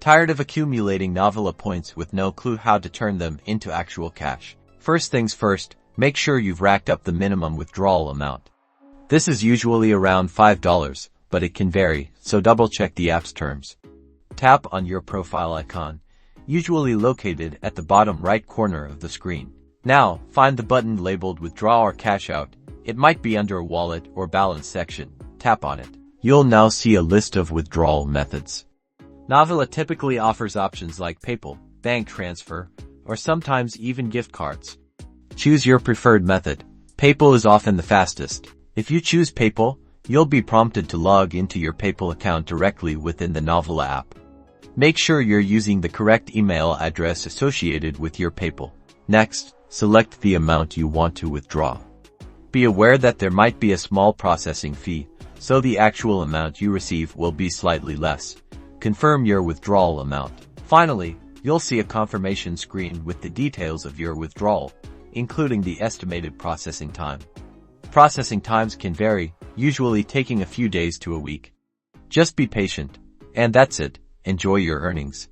Tired of accumulating Novelah points with no clue how to turn them into actual cash? First things first, make sure you've racked up the minimum withdrawal amount. This is usually around $5, but it can vary, so double-check the app's terms. Tap on your profile icon, usually located at the bottom right corner of the screen. Now, find the button labeled Withdraw or Cash Out. It might be under a Wallet or Balance section. Tap on it. You'll now see a list of withdrawal methods. Novelah typically offers options like PayPal, bank transfer, or sometimes even gift cards. Choose your preferred method. PayPal is often the fastest. If you choose PayPal, you'll be prompted to log into your PayPal account directly within the Novelah app. Make sure you're using the correct email address associated with your PayPal. Next, select the amount you want to withdraw. Be aware that there might be a small processing fee, so the actual amount you receive will be slightly less. Confirm your withdrawal amount. Finally, you'll see a confirmation screen with the details of your withdrawal, including the estimated processing time. Processing times can vary, usually taking a few days to a week. Just be patient. And that's it. Enjoy your earnings.